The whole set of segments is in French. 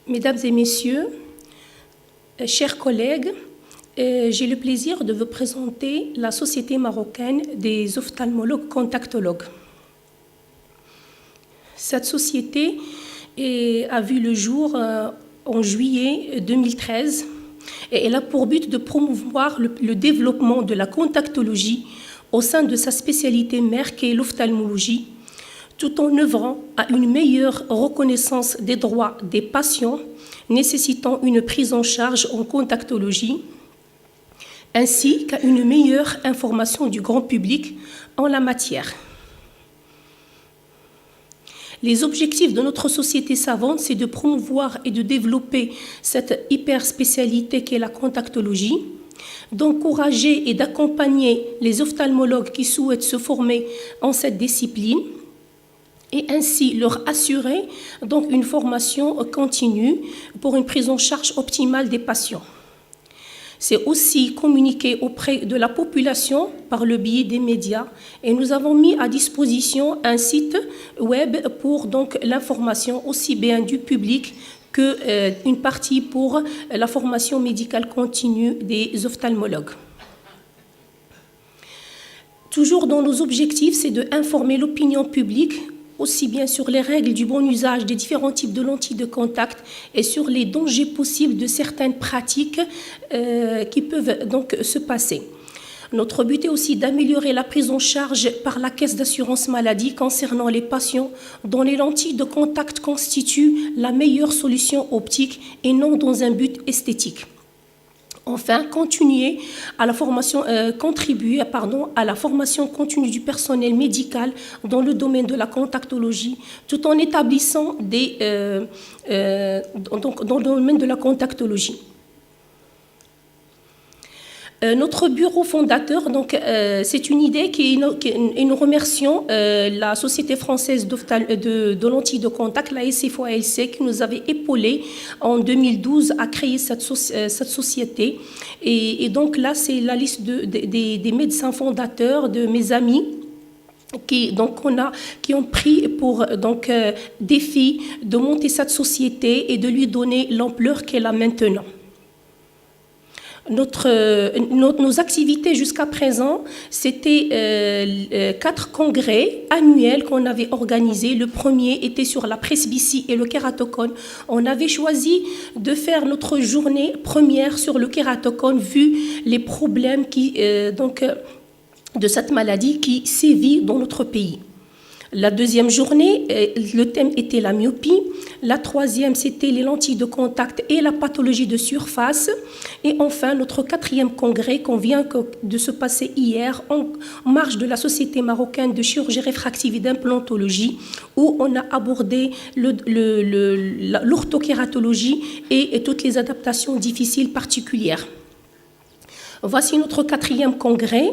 Mesdames et messieurs, chers collègues, j'ai le plaisir de vous présenter la Société marocaine des ophtalmologues contactologues. Cette société a vu le jour en juillet 2013 et elle a pour but de promouvoir le développement de la contactologie au sein de sa spécialité mère qui est l'ophtalmologie, tout en œuvrant à une meilleure reconnaissance des droits des patients nécessitant une prise en charge en contactologie, ainsi qu'à une meilleure information du grand public en la matière. Les objectifs de notre société savante, c'est de promouvoir et de développer cette hyper-spécialité qu'est la contactologie, d'encourager et d'accompagner les ophtalmologues qui souhaitent se former en cette discipline et ainsi leur assurer donc une formation continue pour une prise en charge optimale des patients. C'est aussi communiquer auprès de la population par le biais des médias et nous avons mis à disposition un site web pour donc l'information aussi bien du public qu'une partie pour la formation médicale continue des ophtalmologues. Toujours dans nos objectifs, c'est d'informer l'opinion publique aussi bien sur les règles du bon usage des différents types de lentilles de contact et sur les dangers possibles de certaines pratiques qui peuvent donc se passer. Notre but est aussi d'améliorer la prise en charge par la caisse d'assurance maladie concernant les patients dont les lentilles de contact constituent la meilleure solution optique et non dans un but esthétique. Enfin, contribuer à la formation continue du personnel médical dans le domaine de la contactologie, tout en établissant dans le domaine de la contactologie. Notre bureau fondateur, c'est une idée et nous remercions la Société française de lentilles de contact, la SFOALC, qui nous avait épaulé en 2012 à créer cette société. Et donc là, c'est la liste des médecins fondateurs, de mes amis, qui ont pris pour défi de monter cette société et de lui donner l'ampleur qu'elle a maintenant. Nos activités jusqu'à présent, c'était 4 congrès annuels qu'on avait organisés. Le premier était sur la presbytie et le kératocone. On avait choisi de faire notre journée première sur le kératocone vu les problèmes de cette maladie qui sévit dans notre pays. La deuxième journée, le thème était la myopie. La troisième, c'était les lentilles de contact et la pathologie de surface. Et enfin, notre 4e congrès qu'on vient de se passer hier en marge de la Société marocaine de chirurgie réfractive et d'implantologie, où on a abordé l'orthokératologie et toutes les adaptations difficiles particulières. Voici notre 4e congrès,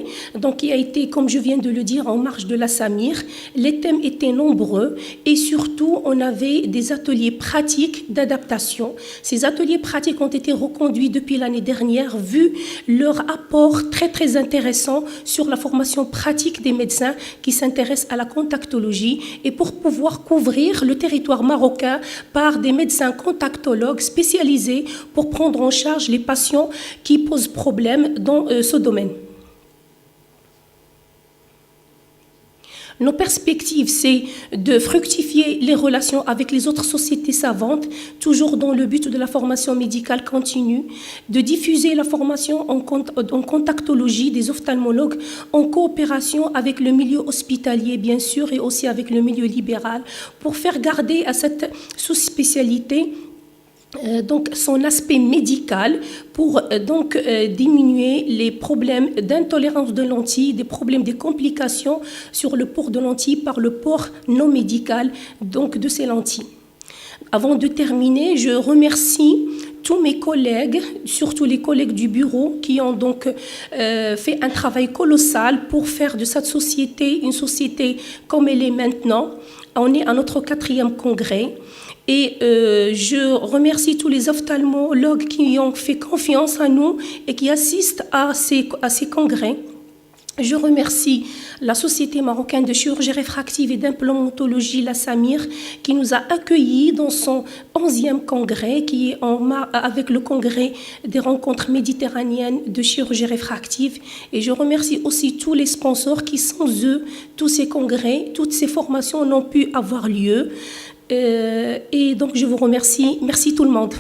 qui a été, comme je viens de le dire, en marge de la Samir. Les thèmes étaient nombreux et surtout, on avait des ateliers pratiques d'adaptation. Ces ateliers pratiques ont été reconduits depuis l'année dernière, vu leur apport très, très intéressant sur la formation pratique des médecins qui s'intéressent à la contactologie et pour pouvoir couvrir le territoire marocain par des médecins contactologues spécialisés pour prendre en charge les patients qui posent problème dans ce domaine. Nos perspectives, c'est de fructifier les relations avec les autres sociétés savantes, toujours dans le but de la formation médicale continue, de diffuser la formation en contactologie des ophtalmologues en coopération avec le milieu hospitalier, bien sûr, et aussi avec le milieu libéral, pour faire garder à cette sous-spécialité son aspect médical pour diminuer les problèmes d'intolérance de lentilles, des complications sur le port de lentilles par le port non médical de ces lentilles. Avant de terminer, je remercie tous mes collègues, surtout les collègues du bureau, qui ont fait un travail colossal pour faire de cette société une société comme elle est maintenant. On est à notre 4e congrès. Et je remercie tous les ophtalmologues qui ont fait confiance à nous et qui assistent à ces congrès. Je remercie la Société marocaine de chirurgie réfractive et d'implantologie, la SAMIR, qui nous a accueillis dans son 11e congrès, qui est avec le congrès des rencontres méditerranéennes de chirurgie réfractive. Et je remercie aussi tous les sponsors qui, sans eux, tous ces congrès, toutes ces formations n'ont pu avoir lieu. Et donc, je vous remercie. Merci tout le monde.